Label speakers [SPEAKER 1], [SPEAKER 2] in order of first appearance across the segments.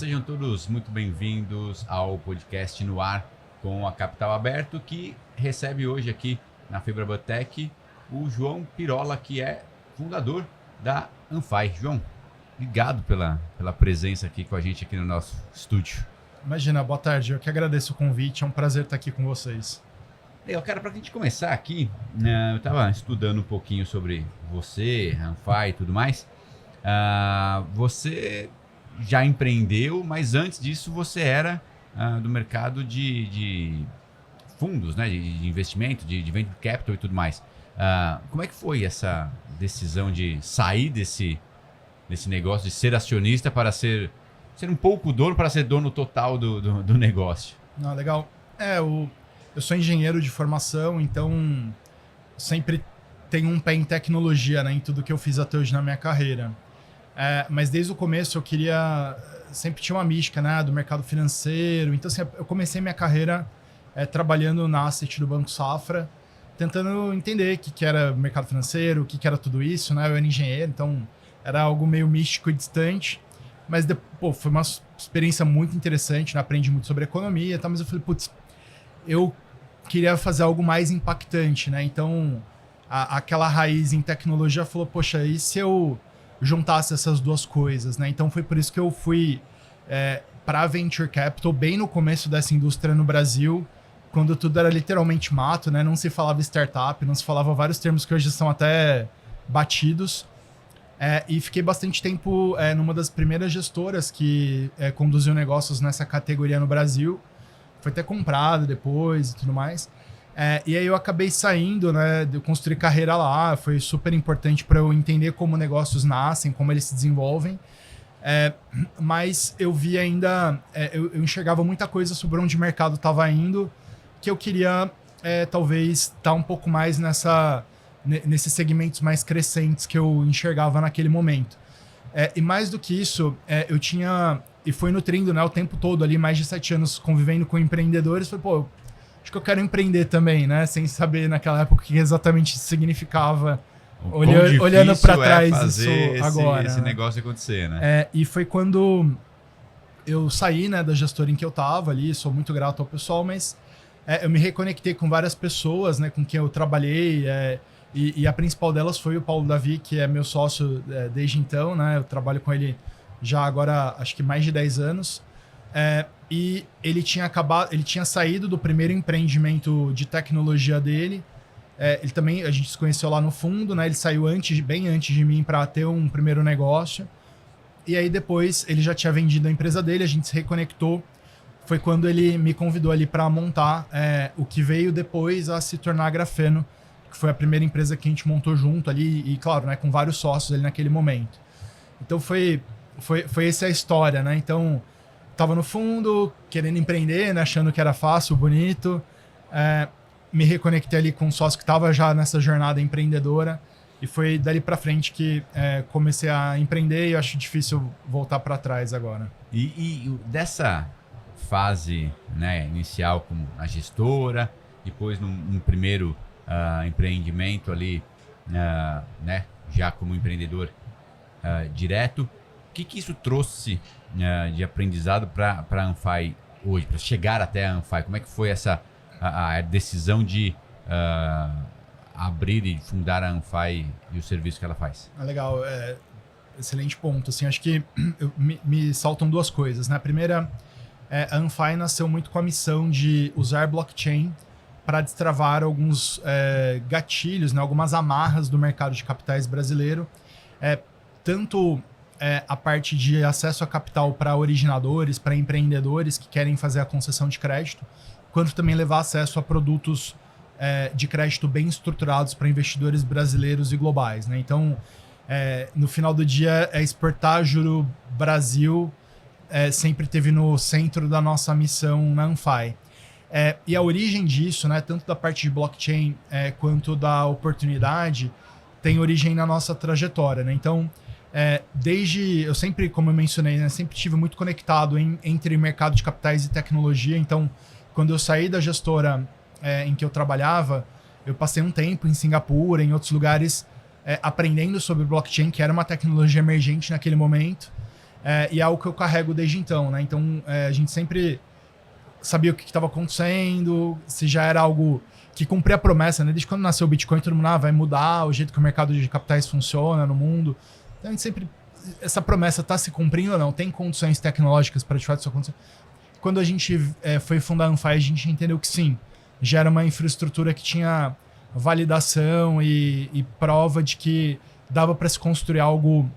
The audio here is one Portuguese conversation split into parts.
[SPEAKER 1] sejam todos muito bem-vindos ao podcast No Ar com a Capital Aberto, que recebe hoje aqui na FebraBanTech o João Pirola, que é fundador da Anfy. João, obrigado pela presença aqui com a gente aqui no nosso estúdio.
[SPEAKER 2] Imagina, boa tarde, eu que agradeço o convite, é um prazer estar aqui com vocês.
[SPEAKER 1] Legal, cara, para a gente começar aqui, eu estava estudando um pouquinho sobre você, Anfy e tudo mais. Você já empreendeu, mas antes disso você era do mercado de fundos, né, de investimento, de venture capital e tudo mais. Como é que foi essa decisão de sair desse negócio, de ser acionista para ser um pouco dono, para ser dono total do negócio?
[SPEAKER 2] Legal. Eu sou engenheiro de formação, então sempre tenho um pé em tecnologia, né, em tudo que eu fiz até hoje na minha carreira. Mas desde o começo sempre tinha uma mística, né, do mercado financeiro. Então assim, eu comecei minha carreira trabalhando na Asset do Banco Safra, tentando entender o que era mercado financeiro, o que era tudo isso, né? Eu era engenheiro, então era algo meio místico e distante. Mas foi uma experiência muito interessante, né? Aprendi muito sobre economia e tal, mas eu falei, eu queria fazer algo mais impactante, né? Então, aquela raiz em tecnologia falou, poxa, e se eu juntasse essas duas coisas, né? Então, foi por isso que eu fui para Venture Capital, bem no começo dessa indústria no Brasil, quando tudo era literalmente mato, né? Não se falava startup, não se falava vários termos que hoje são até batidos. E fiquei bastante tempo numa das primeiras gestoras que conduziu negócios nessa categoria no Brasil. Foi até comprado depois e tudo mais. E aí eu acabei saindo, né? Eu construí carreira lá. Foi super importante para eu entender como negócios nascem, como eles se desenvolvem. Mas eu vi ainda... eu enxergava muita coisa sobre onde o mercado estava indo, que eu queria talvez estar um pouco mais nesses segmentos mais crescentes que eu enxergava naquele momento. E mais do que isso, eu tinha... E foi nutrindo, né, o tempo todo ali, mais de 7 anos convivendo com empreendedores. Falei, acho que eu quero empreender também, né? Sem saber naquela época o que exatamente isso significava. Olhando para trás isso agora.
[SPEAKER 1] Esse negócio acontecer, né?
[SPEAKER 2] E foi quando eu saí, né, da gestora em que eu estava ali. Sou muito grato ao pessoal, mas eu me reconectei com várias pessoas, né, com quem eu trabalhei. E a principal delas foi o Paulo Davi, que é meu sócio desde então, né? Eu trabalho com ele já agora, acho que mais de 10 anos. E ele tinha saído do primeiro empreendimento de tecnologia dele. Ele também, a gente se conheceu lá no fundo, né? Ele saiu bem antes de mim para ter um primeiro negócio. E aí depois ele já tinha vendido a empresa dele, a gente se reconectou. Foi quando ele me convidou ali para montar o que veio depois a se tornar a Grafeno, que foi a primeira empresa que a gente montou junto ali, e claro, né, com vários sócios ali naquele momento. Então foi essa a história, né? Então, tava no fundo, querendo empreender, né? Achando que era fácil, bonito. Me reconectei ali com um sócio que estava já nessa jornada empreendedora. E foi dali para frente que comecei a empreender, e eu acho difícil voltar para trás agora.
[SPEAKER 1] E dessa fase, né, inicial como a gestora, depois num primeiro empreendimento ali, né, já como empreendedor direto, o que isso trouxe de aprendizado para a Anfy hoje, para chegar até a Anfy? Como é que foi a decisão de abrir e fundar a Anfy e o serviço que ela faz?
[SPEAKER 2] Legal, excelente ponto. Assim, acho que me saltam duas coisas, né? A primeira, a Anfy nasceu muito com a missão de usar blockchain para destravar alguns gatilhos, né? Algumas amarras do mercado de capitais brasileiro, tanto a parte de acesso a capital para originadores, para empreendedores que querem fazer a concessão de crédito, quanto também levar acesso a produtos de crédito bem estruturados para investidores brasileiros e globais, né? Então, no final do dia, exportar juro Brasil sempre esteve no centro da nossa missão na Anfy. E a origem disso, né, tanto da parte de blockchain quanto da oportunidade, tem origem na nossa trajetória, né? Então, eu sempre, como eu mencionei, né, sempre estive muito conectado entre mercado de capitais e tecnologia. Então, quando eu saí da gestora em que eu trabalhava, eu passei um tempo em Singapura, em outros lugares, aprendendo sobre blockchain, que era uma tecnologia emergente naquele momento. e é algo que eu carrego desde então, né? Então, a gente sempre sabia o que estava acontecendo, se já era algo que cumpria a promessa, né? Desde quando nasceu o Bitcoin, todo mundo vai mudar o jeito que o mercado de capitais funciona no mundo. Então, a gente sempre... Essa promessa está se cumprindo ou não? Tem condições tecnológicas para de fato isso acontecer? Quando a gente foi fundar a Anfy, a gente entendeu que sim, já era uma infraestrutura que tinha validação e prova de que dava para se construir algo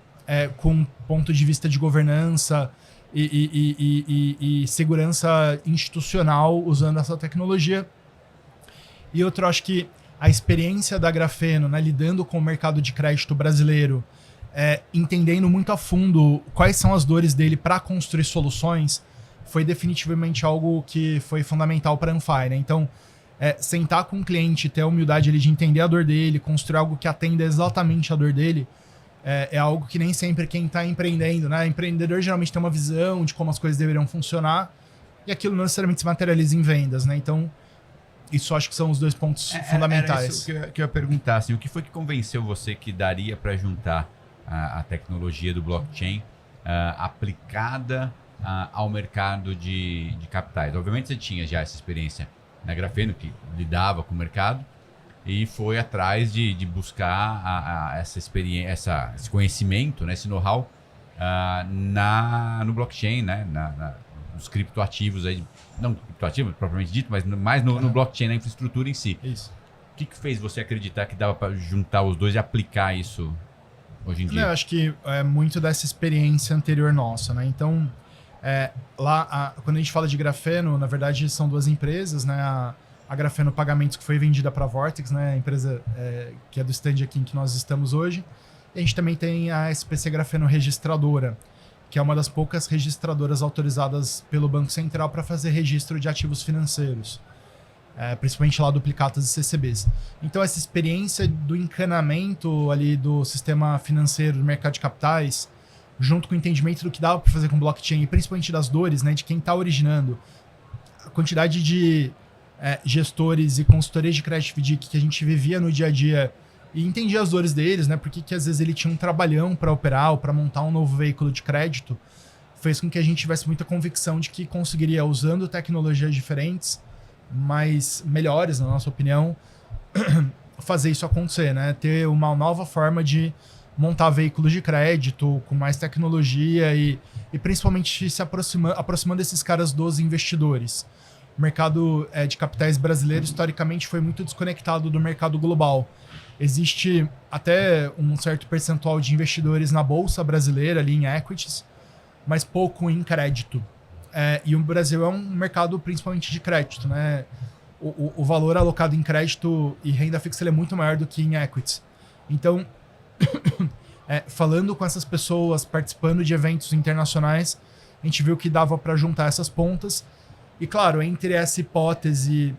[SPEAKER 2] com ponto de vista de governança e segurança institucional usando essa tecnologia. E outro, acho que a experiência da Grafeno, né, lidando com o mercado de crédito brasileiro, entendendo muito a fundo quais são as dores dele para construir soluções, foi definitivamente algo que foi fundamental para a Anfy, né? Então, sentar com o cliente, ter a humildade ali de entender a dor dele, construir algo que atenda exatamente a dor dele, é algo que nem sempre quem está empreendendo, né? Empreendedor geralmente tem uma visão de como as coisas deveriam funcionar e aquilo não necessariamente se materializa em vendas, né? Então, isso acho que são os dois pontos fundamentais.
[SPEAKER 1] Era isso que eu ia perguntar, assim, o que foi que convenceu você que daria para juntar a tecnologia do blockchain aplicada ao mercado de capitais? Obviamente você tinha já essa experiência na Grafeno, que lidava com o mercado, e foi atrás de buscar essa experiência, esse conhecimento, né, esse know-how no blockchain, né, nos criptoativos, aí, não criptoativos propriamente dito, mas mais no blockchain, na infraestrutura em si.
[SPEAKER 2] Isso.
[SPEAKER 1] O que fez você acreditar que dava para juntar os dois e aplicar isso hoje em dia?
[SPEAKER 2] Eu acho que é muito dessa experiência anterior nossa, né? Então, quando a gente fala de Grafeno, na verdade são duas empresas, né? A Grafeno Pagamentos, que foi vendida para a Vortex, né? A empresa que é do stand aqui em que nós estamos hoje. E a gente também tem a SPC Grafeno Registradora, que é uma das poucas registradoras autorizadas pelo Banco Central para fazer registro de ativos financeiros, principalmente lá duplicatas e CCBs. Então, essa experiência do encanamento ali do sistema financeiro, do mercado de capitais, junto com o entendimento do que dava para fazer com blockchain e principalmente das dores, né, de quem está originando, a quantidade de gestores e consultorias de crédito FDIC que a gente vivia no dia a dia e entendia as dores deles, né, porque que às vezes ele tinha um trabalhão para operar ou para montar um novo veículo de crédito, fez com que a gente tivesse muita convicção de que conseguiria, usando tecnologias diferentes, mas melhores, na nossa opinião, fazer isso acontecer, né, ter uma nova forma de montar veículos de crédito com mais tecnologia e principalmente se aproximando desses caras dos investidores. O mercado de capitais brasileiro, historicamente, foi muito desconectado do mercado global. Existe até um certo percentual de investidores na bolsa brasileira, ali em equities, mas pouco em crédito. E o Brasil é um mercado principalmente de crédito, né? O valor alocado em crédito e renda fixa ele é muito maior do que em equities. Então, falando com essas pessoas, participando de eventos internacionais, a gente viu que dava para juntar essas pontas. E claro, entre essa hipótese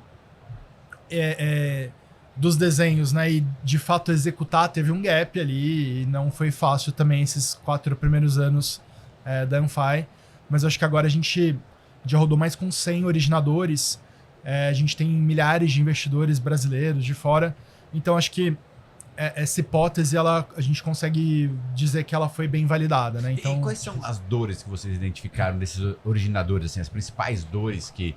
[SPEAKER 2] dos desenhos, né, e de fato executar, teve um gap ali, e não foi fácil também esses 4 primeiros anos da Anfy, mas eu acho que agora a gente já rodou mais com 100 originadores, a gente tem milhares de investidores brasileiros de fora, então acho que essa hipótese, a gente consegue dizer que ela foi bem validada, né? Então,
[SPEAKER 1] e quais são as dores que vocês identificaram desses originadores, assim, as principais dores que,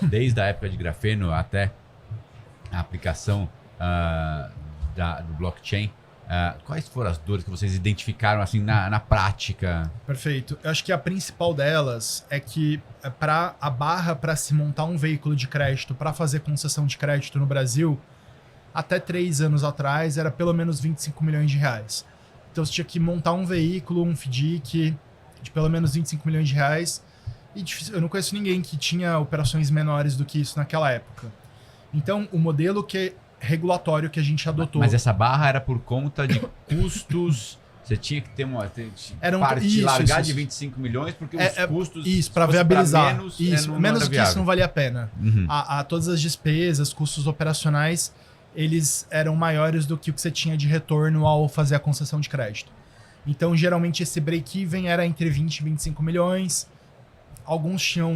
[SPEAKER 1] desde a época de Grafeno até a aplicação do blockchain, quais foram as dores que vocês identificaram assim na prática?
[SPEAKER 2] Perfeito. Eu acho que a principal delas é que a barra para se montar um veículo de crédito, para fazer concessão de crédito no Brasil, até 3 anos atrás, era pelo menos 25 milhões de reais. Então, você tinha que montar um veículo, um FDIC, de pelo menos 25 milhões de reais. E eu não conheço ninguém que tinha operações menores do que isso naquela época. Então, o modelo regulatório que a gente adotou...
[SPEAKER 1] Mas essa barra era por conta de custos... Você tinha que ter largar de 25 milhões, porque os custos...
[SPEAKER 2] Isso, para viabilizar.
[SPEAKER 1] Menos
[SPEAKER 2] que isso não valia a pena. Uhum. Todas as despesas, custos operacionais, eles eram maiores do que o que você tinha de retorno ao fazer a concessão de crédito. Então, geralmente, esse break-even era entre 20 e 25 milhões. Alguns tinham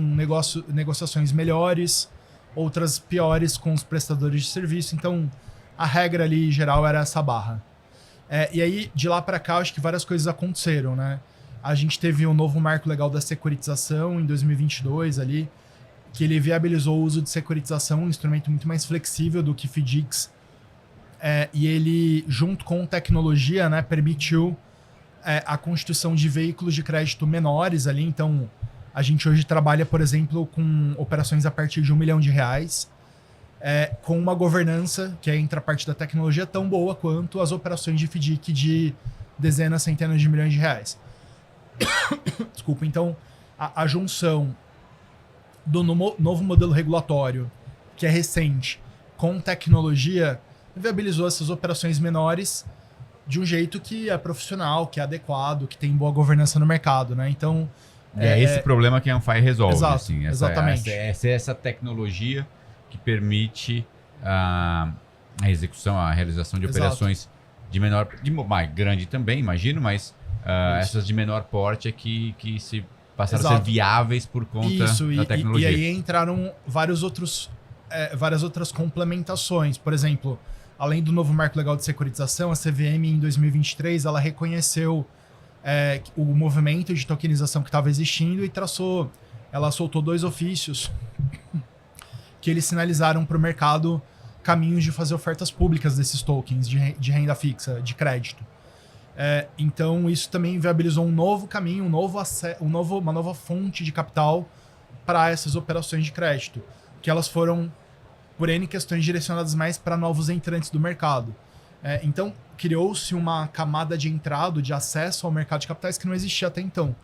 [SPEAKER 2] negociações melhores, outras piores com os prestadores de serviço. Então, a regra ali, em geral, era essa barra. E aí, de lá para cá, acho que várias coisas aconteceram, né? A gente teve um novo marco legal da securitização em 2022 ali, que ele viabilizou o uso de securitização, um instrumento muito mais flexível do que FDICs. E ele, junto com tecnologia, né, permitiu a constituição de veículos de crédito menores ali. Então, a gente hoje trabalha, por exemplo, com operações a partir de R$1 milhão, com uma governança, que entra a parte da tecnologia, tão boa quanto as operações de FDIC de dezenas, centenas de milhões de reais. Desculpa, então, a junção do novo modelo regulatório, que é recente, com tecnologia, viabilizou essas operações menores de um jeito que é profissional, que é adequado, que tem boa governança no mercado, né? Então...
[SPEAKER 1] esse problema que a Anfire resolve.
[SPEAKER 2] Exato,
[SPEAKER 1] assim,
[SPEAKER 2] exatamente.
[SPEAKER 1] Essa tecnologia que permite a execução, a realização de operações de menor... mais grande também, imagino, mas essas de menor porte é que se passaram a ser viáveis por conta da tecnologia.
[SPEAKER 2] E aí entraram várias outras complementações. Por exemplo, além do novo marco legal de securitização, a CVM em 2023 ela reconheceu o movimento de tokenização que estava existindo e ela soltou 2 ofícios que eles sinalizaram para o mercado caminhos de fazer ofertas públicas desses tokens de renda fixa, de crédito. Então, isso também viabilizou um novo caminho, uma nova fonte de capital para essas operações de crédito, que elas foram, por N questões, direcionadas mais para novos entrantes do mercado. Então, criou-se uma camada de entrada, de acesso ao mercado de capitais que não existia até então.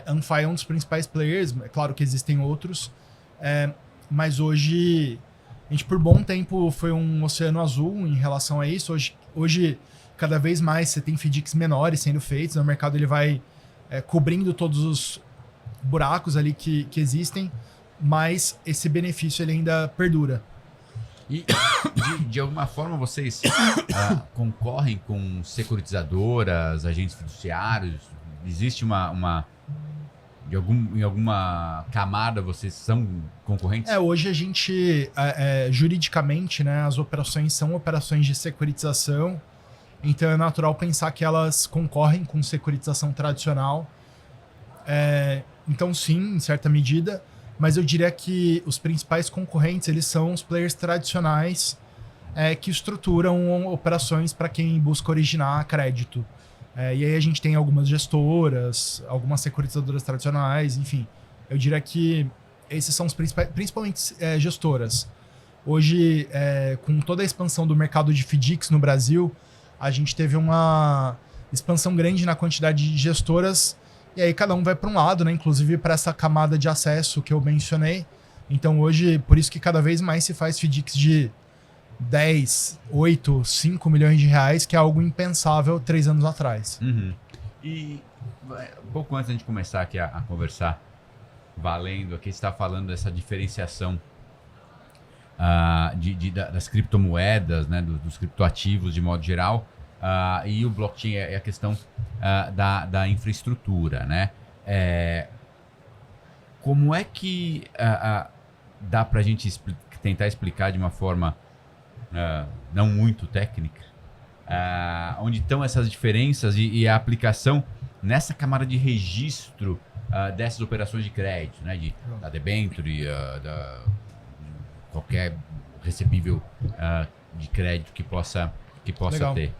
[SPEAKER 2] Anfire é um dos principais players, é claro que existem outros, mas hoje, a gente por bom tempo foi um oceano azul em relação a isso. Hoje cada vez mais você tem FDICs menores sendo feitos, o mercado ele vai cobrindo todos os buracos ali que existem, mas esse benefício ele ainda perdura.
[SPEAKER 1] E de alguma forma vocês concorrem com securitizadoras, agentes fiduciários? Existe em alguma camada vocês são concorrentes?
[SPEAKER 2] Hoje a gente, juridicamente, né, as operações são operações de securitização, então é natural pensar que elas concorrem com securitização tradicional. Então sim, em certa medida, mas eu diria que os principais concorrentes eles são os players tradicionais que estruturam operações para quem busca originar crédito. E aí a gente tem algumas gestoras, algumas securitizadoras tradicionais, enfim. Eu diria que esses são os principais, principalmente gestoras. Hoje, com toda a expansão do mercado de FDICs no Brasil, a gente teve uma expansão grande na quantidade de gestoras, e aí cada um vai para um lado, né? Inclusive para essa camada de acesso que eu mencionei. Então hoje, por isso que cada vez mais se faz FDICs de 10, 8, 5 milhões de reais, que é algo impensável 3 anos atrás.
[SPEAKER 1] Uhum. E um pouco antes da gente começar aqui a conversar, valendo aqui, você está falando dessa diferenciação das criptomoedas, né, dos criptoativos de modo geral, e o blockchain é a questão da infraestrutura, né? Como é que dá para a gente tentar explicar de uma forma não muito técnica onde estão essas diferenças e a aplicação nessa camada de registro dessas operações de crédito, né? Da debenture, da qualquer recebível de crédito que possa ter.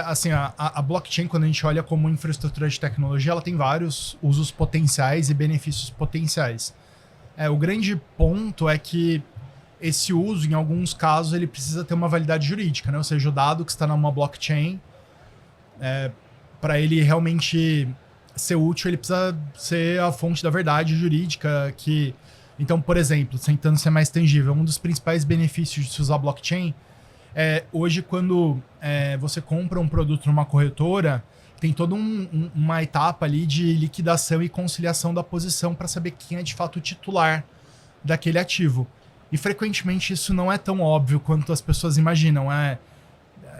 [SPEAKER 2] Assim, a blockchain, quando a gente olha como infraestrutura de tecnologia, ela tem vários usos potenciais e benefícios potenciais. O grande ponto é que esse uso, em alguns casos, ele precisa ter uma validade jurídica, né? Ou seja, o dado que está numa blockchain, para ele realmente ser útil, ele precisa ser a fonte da verdade jurídica. Então, por exemplo, tentando ser mais tangível, um dos principais benefícios de se usar blockchain hoje, quando você compra um produto numa corretora, tem toda uma etapa ali de liquidação e conciliação da posição para saber quem é de fato o titular daquele ativo. E frequentemente isso não é tão óbvio quanto as pessoas imaginam.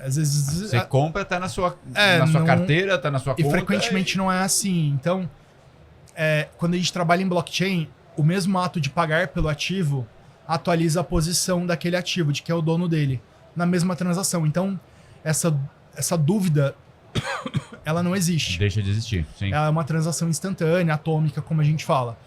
[SPEAKER 2] Às vezes
[SPEAKER 1] você compra, tá na sua carteira, tá na sua conta.
[SPEAKER 2] E frequentemente não é assim. Então, quando a gente trabalha em blockchain, o mesmo ato de pagar pelo ativo atualiza a posição daquele ativo, de quem é o dono dele, na mesma transação. Então, essa dúvida ela não existe.
[SPEAKER 1] Deixa de existir, sim.
[SPEAKER 2] Ela é uma transação instantânea, atômica, como a gente fala.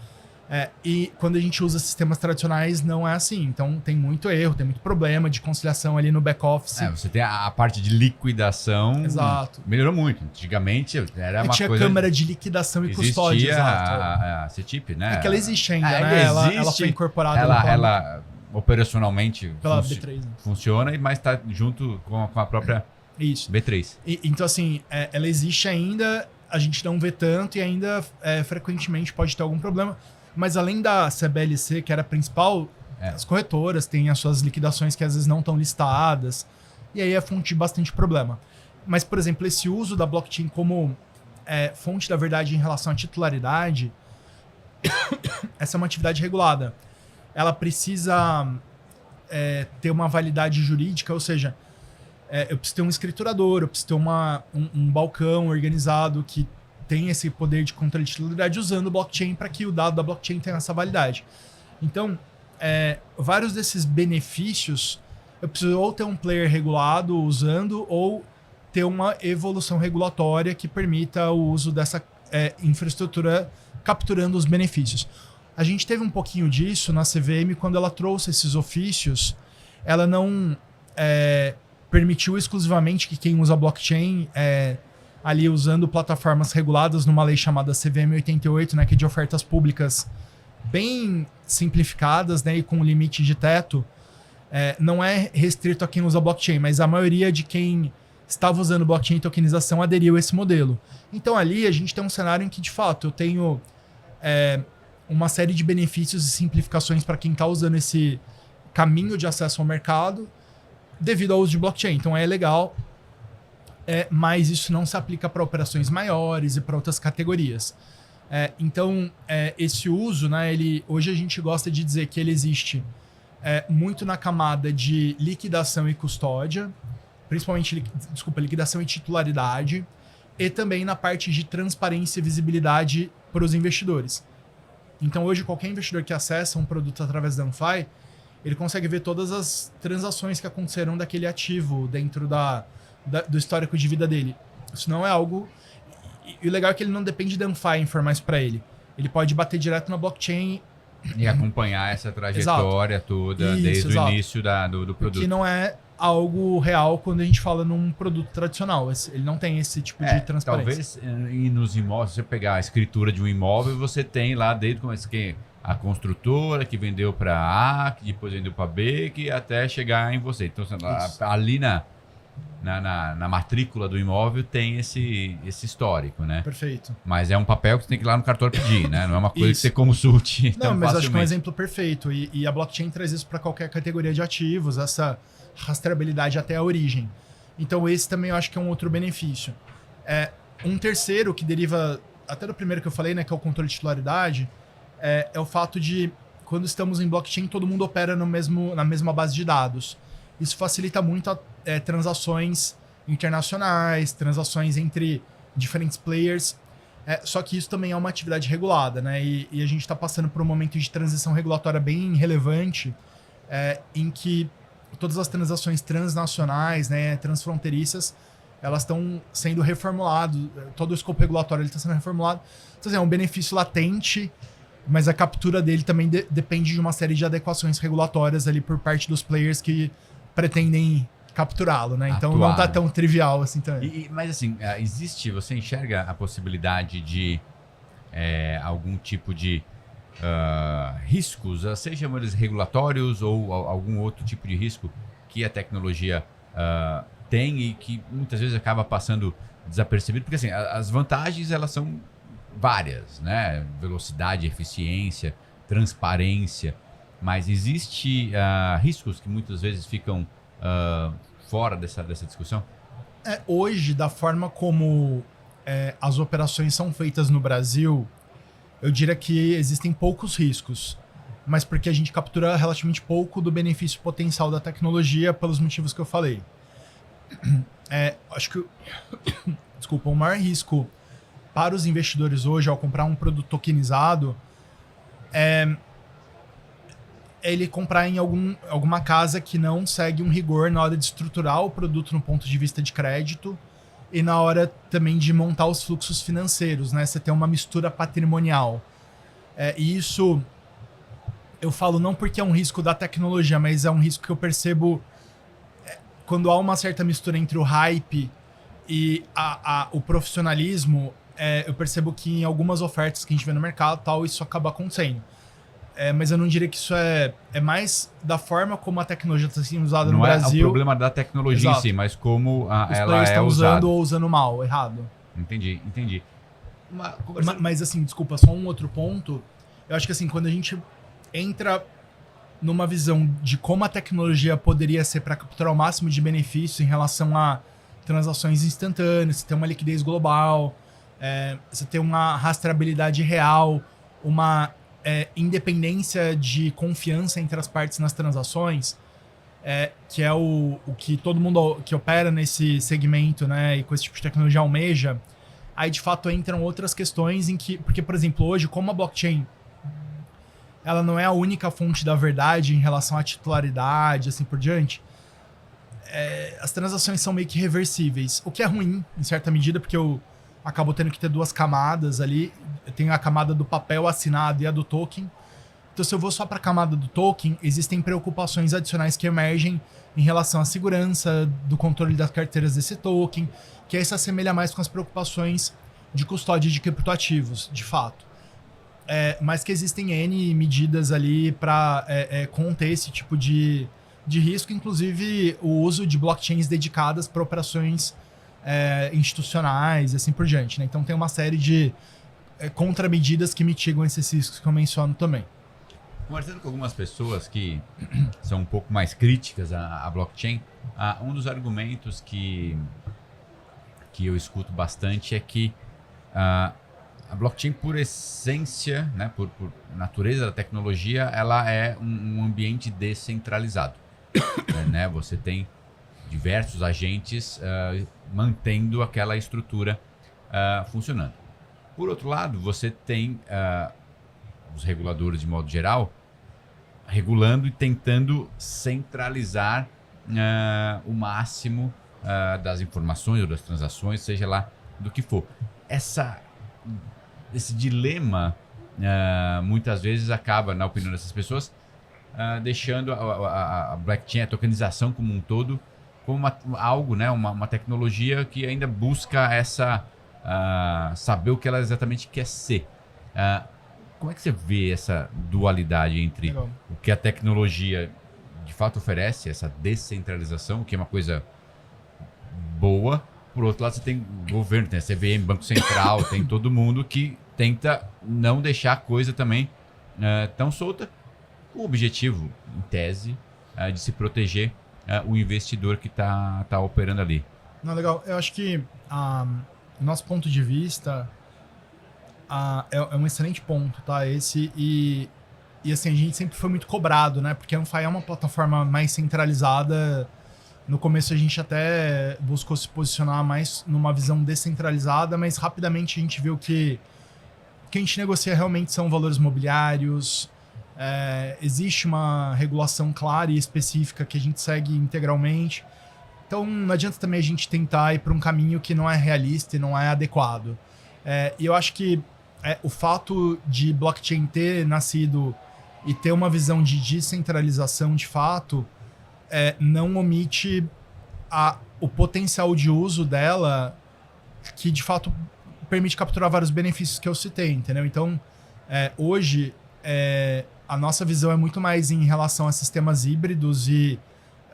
[SPEAKER 2] E quando a gente usa sistemas tradicionais, não é assim. Então, tem muito erro, tem muito problema de conciliação ali no back-office.
[SPEAKER 1] Você tem a parte de liquidação.
[SPEAKER 2] Exato.
[SPEAKER 1] Melhorou muito. Antigamente era uma
[SPEAKER 2] tinha
[SPEAKER 1] coisa...
[SPEAKER 2] câmara de liquidação e custódia.
[SPEAKER 1] Existia
[SPEAKER 2] Exato.
[SPEAKER 1] a CTIP, né?
[SPEAKER 2] É que ela existe ainda,
[SPEAKER 1] ainda
[SPEAKER 2] né?
[SPEAKER 1] existe,
[SPEAKER 2] ela foi incorporada
[SPEAKER 1] ela operacionalmente
[SPEAKER 2] pela B3. Né?
[SPEAKER 1] Funciona, mas está junto com a própria
[SPEAKER 2] Isso.
[SPEAKER 1] B3.
[SPEAKER 2] Então, assim, ela existe ainda, a gente não vê tanto e ainda frequentemente pode ter algum problema. Mas além da CBLC, que era a principal, as corretoras têm as suas liquidações que às vezes não estão listadas. E aí é fonte de bastante problema. Mas, por exemplo, esse uso da blockchain como fonte da verdade em relação à titularidade, essa é uma atividade regulada. Ela precisa ter uma validade jurídica, ou seja, eu preciso ter um escriturador, eu preciso ter um balcão organizado que tem esse poder de controle de titularidade usando o blockchain para que o dado da blockchain tenha essa validade. Então, vários desses benefícios, eu preciso ou ter um player regulado usando ou ter uma evolução regulatória que permita o uso dessa infraestrutura capturando os benefícios. A gente teve um pouquinho disso na CVM quando ela trouxe esses ofícios. Ela não permitiu exclusivamente que quem usa blockchain ali usando plataformas reguladas numa lei chamada CVM 88, né, que é de ofertas públicas bem simplificadas, né, e com limite de teto, não é restrito a quem usa blockchain, mas a maioria de quem estava usando blockchain e tokenização aderiu a esse modelo. Então ali a gente tem um cenário em que, de fato, eu tenho uma série de benefícios e simplificações para quem está usando esse caminho de acesso ao mercado devido ao uso de blockchain. Então é legal, mas isso não se aplica para operações maiores e para outras categorias. Então, esse uso, né, hoje a gente gosta de dizer que ele existe muito na camada de liquidação e custódia, principalmente, liquidação e titularidade, e também na parte de transparência e visibilidade para os investidores. Então, hoje, qualquer investidor que acessa um produto através da Anfy, ele consegue ver todas as transações que aconteceram daquele ativo dentro do histórico de vida dele. Isso não é algo... E o legal é que ele não depende da Anfy informar isso para ele. Ele pode bater direto na blockchain...
[SPEAKER 1] E acompanhar essa trajetória toda desde o início do produto.
[SPEAKER 2] Que não é algo real quando a gente fala num produto tradicional. Ele não tem esse tipo de transparência.
[SPEAKER 1] Talvez e nos imóveis, se você pegar a escritura de um imóvel, você tem lá desde a construtora que vendeu para A, que depois vendeu para B, que até chegar em você. Então, ali na matrícula do imóvel tem esse histórico, né?
[SPEAKER 2] Perfeito.
[SPEAKER 1] Mas é um papel que você tem que ir lá no cartório pedir, né? Não é uma coisa que você consulte
[SPEAKER 2] tão facilmente. Acho que é um exemplo perfeito. E a blockchain traz isso para qualquer categoria de ativos, essa rastreabilidade até a origem. Então esse também eu acho que é um outro benefício. Um terceiro que deriva até do primeiro que eu falei, né, que é o controle de titularidade, é o fato de, quando estamos em blockchain, todo mundo opera na mesma base de dados. Isso facilita muito transações internacionais, transações entre diferentes players. Só que isso também é uma atividade regulada, né? E a gente está passando por um momento de transição regulatória bem relevante, em que todas as transações transnacionais, né, transfronteiriças, elas estão sendo reformuladas, todo o escopo regulatório está sendo reformulado. Então, assim, é um benefício latente, mas a captura dele também depende de uma série de adequações regulatórias ali por parte dos players que pretendem capturá-lo, né? Então não tá tão trivial assim também.
[SPEAKER 1] Mas assim, você enxerga a possibilidade de algum tipo de riscos, sejam eles regulatórios ou algum outro tipo de risco que a tecnologia tem e que muitas vezes acaba passando desapercebido? Porque assim, as vantagens elas são várias, né? Velocidade, eficiência, transparência, mas existe riscos que muitas vezes ficam fora dessa discussão?
[SPEAKER 2] Hoje, da forma como as operações são feitas no Brasil, eu diria que existem poucos riscos, mas porque a gente captura relativamente pouco do benefício potencial da tecnologia pelos motivos que eu falei. Acho que desculpa, o maior risco para os investidores hoje ao comprar um produto tokenizado é ele comprar em alguma casa que não segue um rigor na hora de estruturar o produto no ponto de vista de crédito e na hora também de montar os fluxos financeiros, né? Você tem uma mistura patrimonial. E isso, eu falo não porque é um risco da tecnologia, mas é um risco que eu percebo quando há uma certa mistura entre o hype e o profissionalismo. Eu percebo que em algumas ofertas que a gente vê no mercado, tal, isso acaba acontecendo. Mas eu não diria que isso é mais da forma como a tecnologia está sendo usada no Brasil.
[SPEAKER 1] Não é o problema da tecnologia em si, mas como ela é usada.
[SPEAKER 2] Usando ou usando mal, errado.
[SPEAKER 1] Entendi.
[SPEAKER 2] Mas assim, desculpa, só um outro ponto. Eu acho que assim, quando a gente entra numa visão de como a tecnologia poderia ser para capturar o máximo de benefício em relação a transações instantâneas, você tem uma liquidez global, você tem uma rastreabilidade real, uma independência de confiança entre as partes nas transações, que é o que todo mundo que opera nesse segmento, né, e com esse tipo de tecnologia almeja. Aí, de fato, entram outras questões em que... Porque, por exemplo, hoje, como a blockchain ela não é a única fonte da verdade em relação à titularidade, assim por diante, as transações são meio que reversíveis. O que é ruim, em certa medida, porque eu acabo tendo que ter duas camadas ali. Eu tenho a camada do papel assinado e a do token. Então, se eu vou só para a camada do token, existem preocupações adicionais que emergem em relação à segurança, do controle das carteiras desse token, que aí se assemelha mais com as preocupações de custódia de criptoativos, de fato. Mas que existem N medidas ali para conter esse tipo de risco, inclusive o uso de blockchains dedicadas para operações institucionais e assim por diante, né? Então tem uma série de contramedidas que mitigam esses riscos que eu menciono também.
[SPEAKER 1] Conversando com algumas pessoas que são um pouco mais críticas à blockchain, um dos argumentos que eu escuto bastante é que a blockchain, por essência, né, por natureza da tecnologia, ela é um ambiente descentralizado. Né? Você tem diversos agentes mantendo aquela estrutura funcionando. Por outro lado, você tem os reguladores, de modo geral, regulando e tentando centralizar o máximo das informações ou das transações, seja lá do que for. Esse dilema, muitas vezes, acaba, na opinião dessas pessoas, deixando a blockchain, a tokenização como um todo, como algo, né, uma tecnologia que ainda busca saber o que ela exatamente quer ser. Como é que você vê essa dualidade entre
[SPEAKER 2] Legal.
[SPEAKER 1] o que a tecnologia de fato oferece, essa descentralização, que é uma coisa boa? Por outro lado, você tem governo, tem a CVM, Banco Central, tem todo mundo que tenta não deixar a coisa também tão solta, com o objetivo, em tese, de se proteger o investidor que está operando ali.
[SPEAKER 2] Não, legal. Eu acho que o nosso ponto de vista é um excelente ponto, tá? Esse e assim, a gente sempre foi muito cobrado, né? Porque a Anfai é uma plataforma mais centralizada. No começo a gente até buscou se posicionar mais numa visão descentralizada, mas rapidamente a gente viu que o que a gente negocia realmente são valores mobiliários. Existe uma regulação clara e específica que a gente segue integralmente. Então não adianta também a gente tentar ir para um caminho que não é realista e não é adequado. E eu acho que o fato de blockchain ter nascido e ter uma visão de descentralização de fato não omite o potencial de uso dela, que de fato permite capturar vários benefícios que eu citei, entendeu? Então, hoje, a nossa visão é muito mais em relação a sistemas híbridos e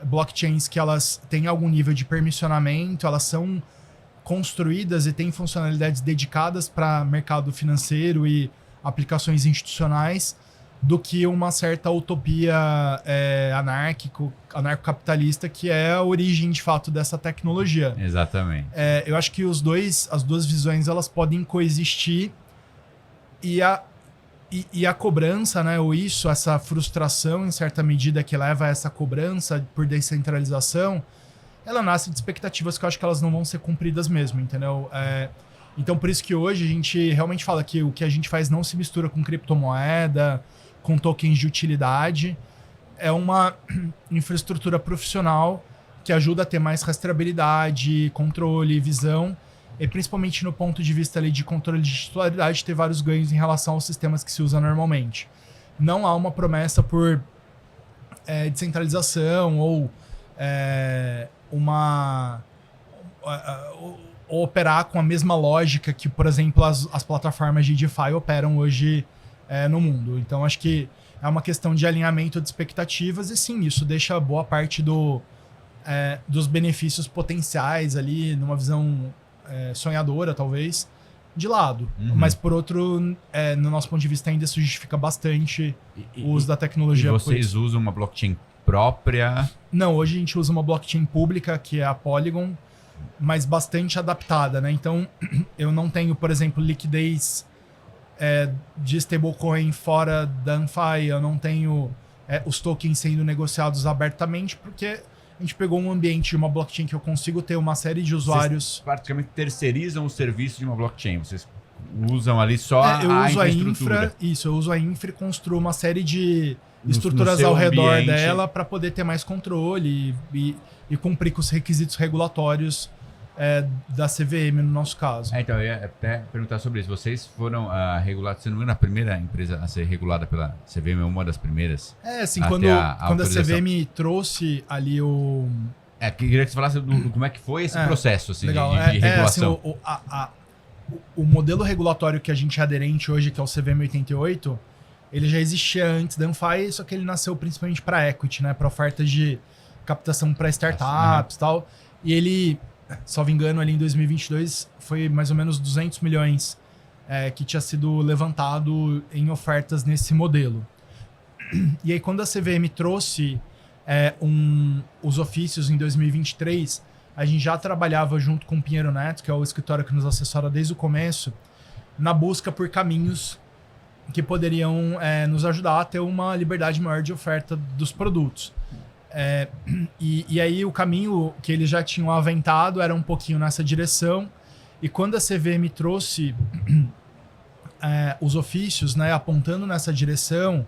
[SPEAKER 2] blockchains que elas têm algum nível de permissionamento, elas são construídas e têm funcionalidades dedicadas para mercado financeiro e aplicações institucionais, do que uma certa utopia anarcocapitalista, que é a origem, de fato, dessa tecnologia.
[SPEAKER 1] Exatamente.
[SPEAKER 2] Eu acho que as duas visões elas podem coexistir e a cobrança, né, ou essa frustração, em certa medida, que leva a essa cobrança por descentralização, ela nasce de expectativas que eu acho que elas não vão ser cumpridas mesmo, entendeu? Então, por isso que hoje a gente realmente fala que o que a gente faz não se mistura com criptomoeda, com tokens de utilidade. É uma infraestrutura profissional que ajuda a ter mais rastreabilidade, controle, visão, e principalmente no ponto de vista ali de controle de titularidade, ter vários ganhos em relação aos sistemas que se usam normalmente. Não há uma promessa por descentralização ou ou operar com a mesma lógica que, por exemplo, as plataformas de DeFi operam hoje no mundo. Então, acho que é uma questão de alinhamento de expectativas e, sim, isso deixa boa parte dos benefícios potenciais ali, numa visão sonhadora, talvez, de lado. Mas, por outro, no nosso ponto de vista, ainda isso justifica bastante o uso da tecnologia.
[SPEAKER 1] E vocês usam uma blockchain própria?
[SPEAKER 2] Não, hoje a gente usa uma blockchain pública, que é a Polygon, mas bastante adaptada, né? Então, eu não tenho, por exemplo, liquidez de stablecoin fora da Anfi, eu não tenho os tokens sendo negociados abertamente, porque a gente pegou um ambiente de uma blockchain que eu consigo ter uma série de usuários.
[SPEAKER 1] Vocês praticamente terceirizam o serviço de uma blockchain, vocês usam ali só a
[SPEAKER 2] infraestrutura. Eu uso a infra e construo uma série de estruturas ao redor dela para poder ter mais controle e cumprir com os requisitos regulatórios da CVM, no nosso caso.
[SPEAKER 1] Então, eu ia até perguntar sobre isso. Vocês foram regulados, se não me engano, a primeira empresa a ser regulada pela CVM, uma das primeiras.
[SPEAKER 2] Assim, quando a CVM trouxe ali o...
[SPEAKER 1] queria que você falasse como é que foi esse processo assim,
[SPEAKER 2] legal.
[SPEAKER 1] de regulação.
[SPEAKER 2] O modelo regulatório que a gente é aderente hoje, que é o CVM 88, ele já existia antes da Anfi, só que ele nasceu principalmente para equity, né? Para ofertas de captação para startups e tal. E ele, salvo engano, ali em 2022, foi mais ou menos 200 milhões que tinha sido levantado em ofertas nesse modelo. E aí, quando a CVM trouxe os ofícios em 2023, a gente já trabalhava junto com o Pinheiro Neto, que é o escritório que nos assessora desde o começo, na busca por caminhos que poderiam nos ajudar a ter uma liberdade maior de oferta dos produtos. E aí o caminho que eles já tinham aventado era um pouquinho nessa direção, e quando a CVM trouxe os ofícios, né, apontando nessa direção,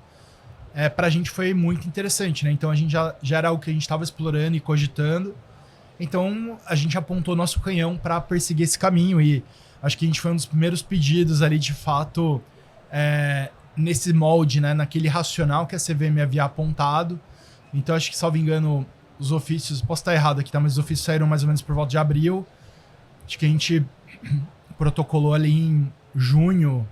[SPEAKER 2] para a gente foi muito interessante, né? Então a gente já era algo que a gente estava explorando e cogitando, então a gente apontou nosso canhão para perseguir esse caminho, e acho que a gente foi um dos primeiros pedidos ali, de fato, nesse molde, né, naquele racional que a CVM havia apontado. Então, acho que, salvo engano, os ofícios... Posso estar errado aqui, tá? Mas os ofícios saíram mais ou menos por volta de abril. Acho que a gente protocolou ali em junho,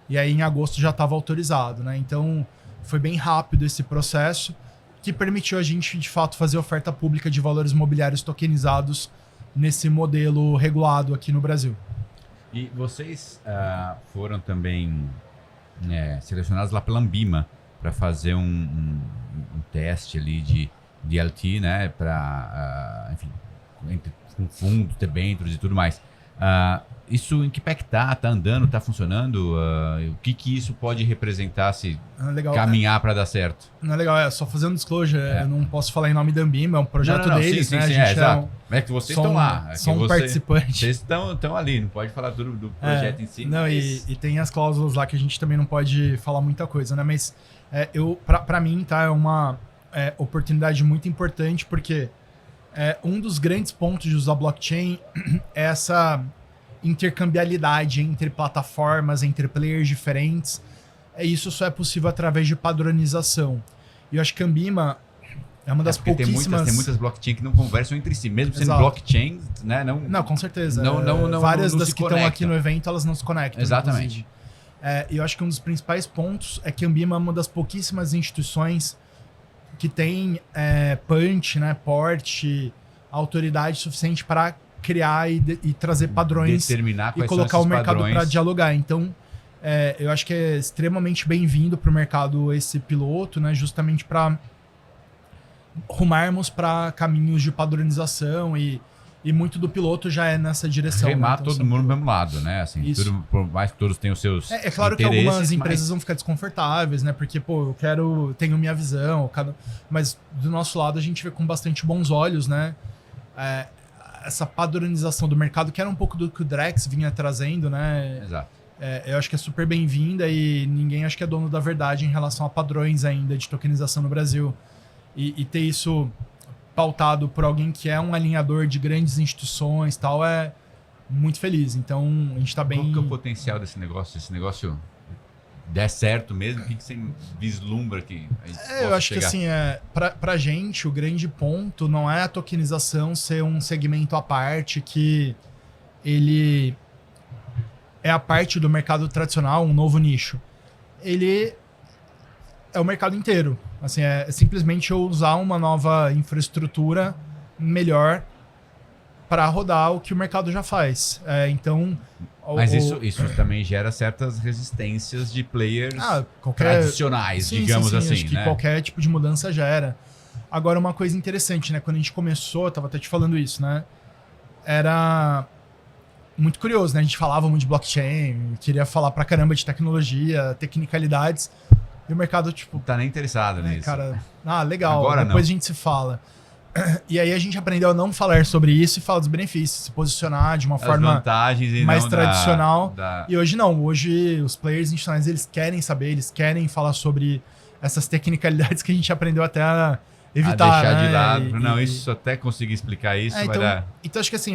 [SPEAKER 2] e aí em agosto já estava autorizado, né? Então, foi bem rápido esse processo, que permitiu a gente, de fato, fazer oferta pública de valores imobiliários tokenizados nesse modelo regulado aqui no Brasil.
[SPEAKER 1] E vocês foram também selecionados lá pela Ambima para fazer um teste ali de DLT, né? Para, enfim, com fundos, debêntures e tudo mais. Isso em que pé que tá andando, tá funcionando? O que isso pode representar se caminhar para dar certo?
[SPEAKER 2] Não é legal, só fazendo disclosure, eu não posso falar em nome da Ambima, é um projeto deles,
[SPEAKER 1] sim,
[SPEAKER 2] né?
[SPEAKER 1] Sim,
[SPEAKER 2] a gente
[SPEAKER 1] exato. É que vocês estão lá.
[SPEAKER 2] São participantes.
[SPEAKER 1] Vocês estão ali, não pode falar tudo do projeto em si.
[SPEAKER 2] Não, mas... e tem as cláusulas lá que a gente também não pode falar muita coisa, né? Mas para mim, tá, é uma oportunidade muito importante, porque um dos grandes pontos de usar blockchain é essa intercambiabilidade entre plataformas, entre players diferentes. Isso só é possível através de padronização. E eu acho que a Ambima é uma das pouquíssimas...
[SPEAKER 1] Tem muitas blockchains que não conversam entre si, mesmo sendo blockchain, né?
[SPEAKER 2] Não, com certeza.
[SPEAKER 1] Várias
[SPEAKER 2] das que estão aqui no evento, elas não se conectam.
[SPEAKER 1] Exatamente.
[SPEAKER 2] E eu acho que um dos principais pontos é que a Ambima é uma das pouquíssimas instituições que tem punch, né, porte, autoridade suficiente para criar e trazer padrões,
[SPEAKER 1] determinar quais
[SPEAKER 2] e colocar
[SPEAKER 1] são
[SPEAKER 2] o mercado
[SPEAKER 1] padrões
[SPEAKER 2] para dialogar. Então, eu acho que é extremamente bem-vindo para o mercado esse piloto, né, justamente para rumarmos para caminhos de padronização, e muito do piloto já é nessa direção.
[SPEAKER 1] Remar,
[SPEAKER 2] né? Então,
[SPEAKER 1] todo mundo do mesmo lado, né? Assim, por mais que todos tenham os seus
[SPEAKER 2] claro que algumas empresas vão ficar desconfortáveis, né? Porque, tenho minha visão, mas do nosso lado a gente vê com bastante bons olhos, né? Essa padronização do mercado, que era um pouco do que o Drex vinha trazendo, né?
[SPEAKER 1] Exato.
[SPEAKER 2] Eu acho que é super bem-vinda, e ninguém acho que é dono da verdade em relação a padrões ainda de tokenização no Brasil. E ter isso pautado por alguém que é um alinhador de grandes instituições e tal, é muito feliz. Então, a gente tá bem...
[SPEAKER 1] Qual que é o potencial desse negócio? Se esse negócio der certo mesmo, o que você vislumbra que
[SPEAKER 2] eu acho que assim, pra gente, o grande ponto não é a tokenização ser um segmento à parte que ele é a parte do mercado tradicional, um novo nicho. Ele é o mercado inteiro. Assim, é simplesmente eu usar uma nova infraestrutura melhor para rodar o que o mercado já faz. Então...
[SPEAKER 1] Mas isso também gera certas resistências de players tradicionais, digamos assim,
[SPEAKER 2] acho que
[SPEAKER 1] né?
[SPEAKER 2] Qualquer tipo de mudança gera. Agora, uma coisa interessante, né? Quando a gente começou, eu tava até te falando isso, né? Era muito curioso, né? A gente falava muito de blockchain, queria falar pra caramba de tecnologia, tecnicalidades, e o mercado, tipo...
[SPEAKER 1] Não tá nem interessado nisso.
[SPEAKER 2] Cara, legal,
[SPEAKER 1] agora
[SPEAKER 2] depois
[SPEAKER 1] não.
[SPEAKER 2] a gente se fala. E aí a gente aprendeu a não falar sobre isso e falar dos benefícios, se posicionar de uma forma mais tradicional. E hoje não, hoje os players institucionais, eles querem saber, eles querem falar sobre essas tecnicalidades que a gente aprendeu até a evitar.
[SPEAKER 1] A deixar
[SPEAKER 2] né?
[SPEAKER 1] de lado. Isso até conseguir explicar isso vai dar...
[SPEAKER 2] Então acho que assim,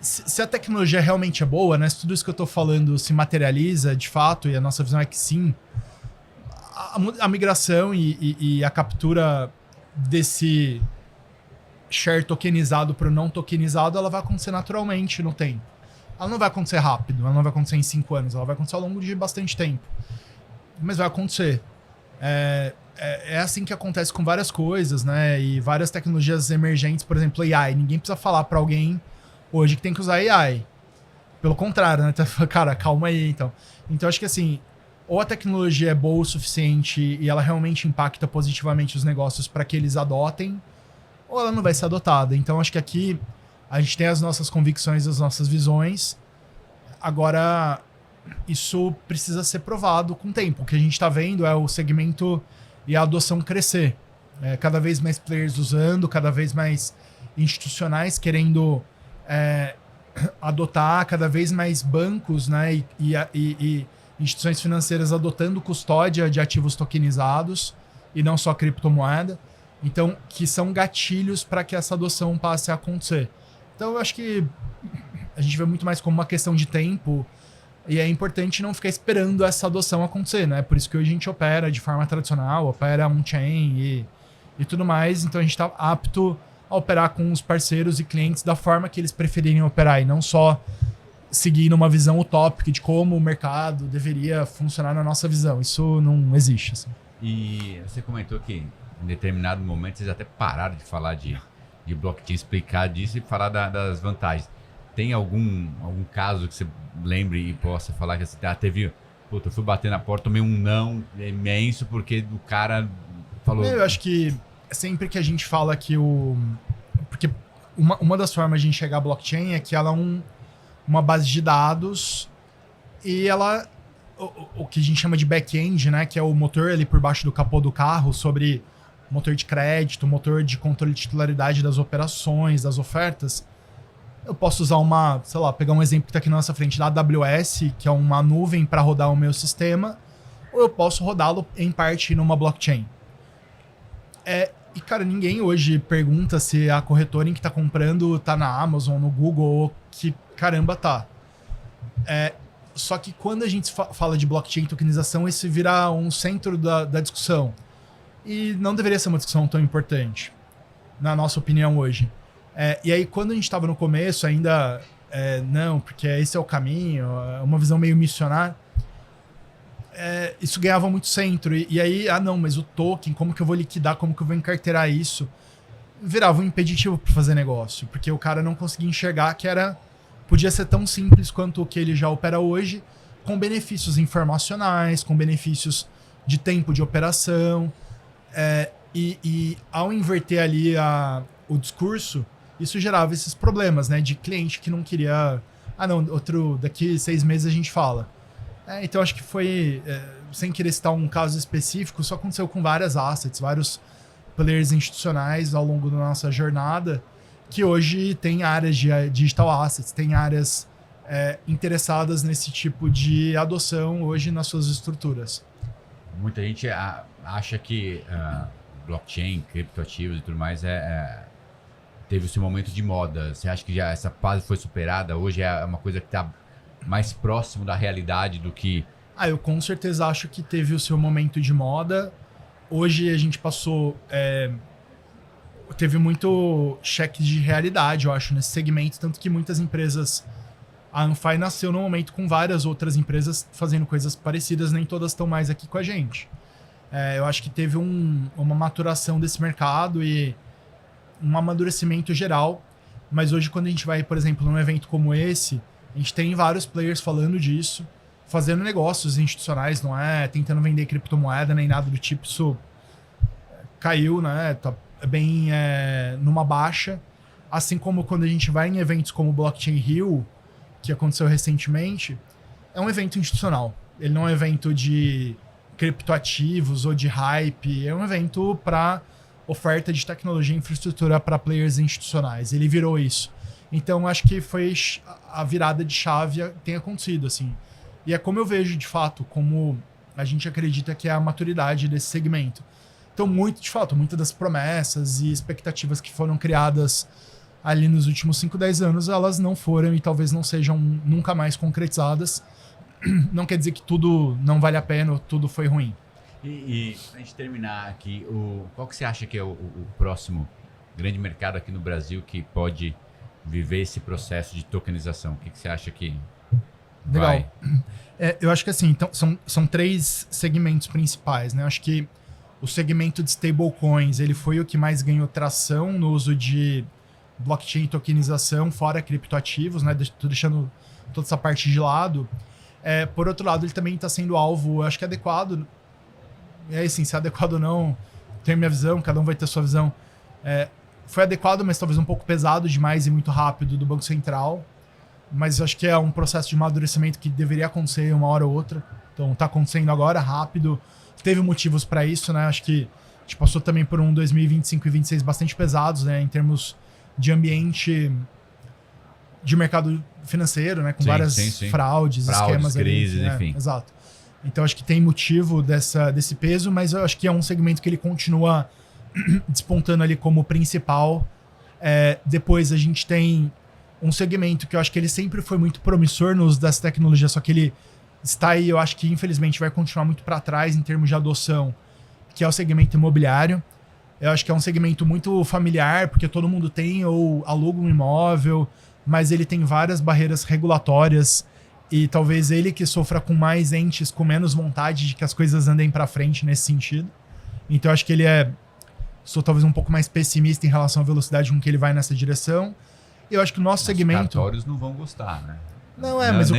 [SPEAKER 2] se a tecnologia realmente é boa, né? Se tudo isso que eu tô falando se materializa de fato, e a nossa visão é que sim, a migração e a captura desse share tokenizado para o não tokenizado, ela vai acontecer naturalmente no tempo. Ela não vai acontecer rápido, ela não vai acontecer em 5 anos, ela vai acontecer ao longo de bastante tempo. Mas vai acontecer. É assim que acontece com várias coisas, né? E várias tecnologias emergentes, por exemplo, AI. Ninguém precisa falar para alguém hoje que tem que usar AI. Pelo contrário, né? Cara, calma aí, então. Então, acho que assim, ou a tecnologia é boa o suficiente e ela realmente impacta positivamente os negócios para que eles adotem, ou ela não vai ser adotada. Então, acho que aqui a gente tem as nossas convicções, as nossas visões. Agora, isso precisa ser provado com o tempo. O que a gente está vendo é o segmento e a adoção crescer. Cada vez mais players usando, cada vez mais institucionais querendo adotar, cada vez mais bancos, né, e instituições financeiras adotando custódia de ativos tokenizados e não só criptomoeda. Então, que são gatilhos para que essa adoção passe a acontecer. Então, eu acho que a gente vê muito mais como uma questão de tempo e é importante não ficar esperando essa adoção acontecer, né? Por isso que hoje a gente opera de forma tradicional, opera on-chain e tudo mais. Então, a gente está apto a operar com os parceiros e clientes da forma que eles preferirem operar e não só seguir numa visão utópica de como o mercado deveria funcionar na nossa visão. Isso não existe. Assim.
[SPEAKER 1] E você comentou que em determinado momento vocês até pararam de falar de blockchain, explicar disso e falar das vantagens. Tem algum caso que você lembre e possa falar que você teve... Puta, eu fui bater na porta, tomei um não imenso porque o cara falou...
[SPEAKER 2] Eu acho que sempre que a gente fala que porque uma das formas de enxergar a blockchain é que ela é uma base de dados e ela... O que a gente chama de back-end, né? Que é o motor ali por baixo do capô do carro sobre motor de crédito, motor de controle de titularidade das operações, das ofertas. Eu posso usar pegar um exemplo que está aqui na nossa frente, da AWS, que é uma nuvem para rodar o meu sistema, ou eu posso rodá-lo em parte numa blockchain. E, cara, ninguém hoje pergunta se a corretora em que está comprando está na Amazon, no Google, ou que caramba tá. Só que quando a gente fala de blockchain tokenização, esse vira um centro da discussão. E não deveria ser uma discussão tão importante, na nossa opinião hoje. E aí, quando a gente estava no começo, ainda não, porque esse é o caminho, uma visão meio missionária, isso ganhava muito centro. E aí, não, mas o token, como que eu vou liquidar, como que eu vou encarteirar isso? Virava um impeditivo para fazer negócio, porque o cara não conseguia enxergar que podia ser tão simples quanto o que ele já opera hoje, com benefícios informacionais, com benefícios de tempo de operação. E ao inverter ali o discurso, isso gerava esses problemas, né? De cliente que não queria... daqui 6 meses a gente fala. Então acho que foi, sem querer citar um caso específico, isso aconteceu com várias assets, vários players institucionais ao longo da nossa jornada, que hoje tem áreas de digital assets, tem áreas interessadas nesse tipo de adoção hoje nas suas estruturas.
[SPEAKER 1] Muita gente acha que blockchain, criptoativos e tudo mais, teve o seu momento de moda. Você acha que já essa fase foi superada? Hoje é uma coisa que está mais próximo da realidade do que...
[SPEAKER 2] Eu com certeza acho que teve o seu momento de moda. Hoje a gente passou... teve muito cheque de realidade, eu acho, nesse segmento. Tanto que muitas empresas... A Anfai nasceu num momento com várias outras empresas fazendo coisas parecidas. Nem todas estão mais aqui com a gente. Eu acho que teve uma maturação desse mercado e um amadurecimento geral. Mas hoje, quando a gente vai, por exemplo, num evento como esse, a gente tem vários players falando disso, fazendo negócios institucionais, não é tentando vender criptomoeda nem nada do tipo. Isso caiu, né? Tá bem numa baixa. Assim como quando a gente vai em eventos como o Blockchain Rio, que aconteceu recentemente, é um evento institucional. Ele não é um evento de criptoativos ou de hype, é um evento para oferta de tecnologia e infraestrutura para players institucionais. Ele virou isso. Então, acho que foi a virada de chave que tem acontecido, assim. E é como eu vejo, de fato, como a gente acredita que é a maturidade desse segmento. Então, de fato, muitas das promessas e expectativas que foram criadas ali nos últimos 5, 10 anos, elas não foram e talvez não sejam nunca mais concretizadas. Não quer dizer que tudo não vale a pena ou tudo foi ruim.
[SPEAKER 1] E pra gente terminar aqui, qual que você acha que é o próximo grande mercado aqui no Brasil que pode viver esse processo de tokenização? O que você acha que vai?
[SPEAKER 2] Legal. Eu acho que assim, então, são 3 segmentos principais, né? Eu acho que o segmento de stablecoins, ele foi o que mais ganhou tração no uso de blockchain e tokenização, fora criptoativos, né? Tô deixando toda essa parte de lado. Por outro lado, ele também está sendo alvo, eu acho que é adequado. E aí, assim, se é adequado ou não, tenho minha visão, cada um vai ter sua visão. Foi adequado, mas talvez um pouco pesado demais e muito rápido do Banco Central. Mas eu acho que é um processo de amadurecimento que deveria acontecer uma hora ou outra. Então, está acontecendo agora, rápido. Teve motivos para isso, né? Acho que a gente passou também por um 2025 e 2026 bastante pesados, né? Em termos de ambiente de mercado financeiro, né? Com várias fraudes, esquemas,
[SPEAKER 1] crises,
[SPEAKER 2] ali,
[SPEAKER 1] enfim.
[SPEAKER 2] Exato. Então, acho que tem motivo desse peso, mas eu acho que é um segmento que ele continua despontando ali como principal. Depois a gente tem um segmento que eu acho que ele sempre foi muito promissor no uso dessa tecnologia, só que ele está aí, eu acho que infelizmente vai continuar muito para trás em termos de adoção, que é o segmento imobiliário. Eu acho que é um segmento muito familiar, porque todo mundo tem ou aluga um imóvel, mas ele tem várias barreiras regulatórias e talvez ele que sofra com mais entes, com menos vontade de que as coisas andem para frente nesse sentido. Então eu acho que sou talvez um pouco mais pessimista em relação à velocidade com que ele vai nessa direção. Eu acho que o nosso segmento...
[SPEAKER 1] Os cartórios não vão gostar, né?
[SPEAKER 2] Não, mas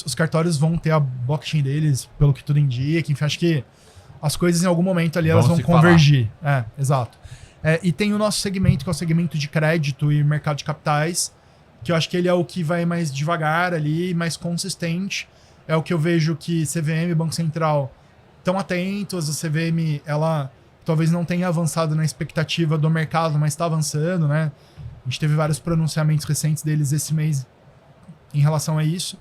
[SPEAKER 2] os cartórios vão ter a blockchain deles, pelo que tudo indica. Enfim, acho que as coisas em algum momento ali elas vão convergir. Exato. E tem o nosso segmento, que é o segmento de crédito e mercado de capitais, que eu acho que ele é o que vai mais devagar ali, mais consistente. É o que eu vejo que CVM e Banco Central estão atentos. A CVM, ela talvez não tenha avançado na expectativa do mercado, mas está avançando, né? A gente teve vários pronunciamentos recentes deles esse mês em relação a isso.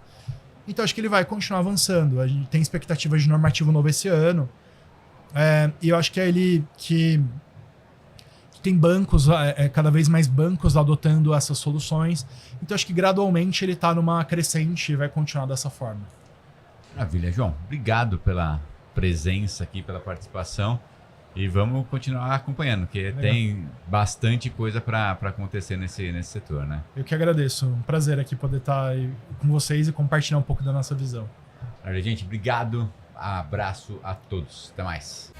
[SPEAKER 2] Então, acho que ele vai continuar avançando. A gente tem expectativa de normativo novo esse ano. E eu acho que é ele que tem bancos, cada vez mais bancos adotando essas soluções. Então, acho que gradualmente ele está numa crescente e vai continuar dessa forma.
[SPEAKER 1] Maravilha, João. Obrigado pela presença aqui, pela participação. E vamos continuar acompanhando, porque legal. Tem bastante coisa para acontecer nesse setor, né?
[SPEAKER 2] Eu que agradeço. Um prazer aqui poder estar aí com vocês e compartilhar um pouco da nossa visão.
[SPEAKER 1] Gente, obrigado. Abraço a todos. Até mais.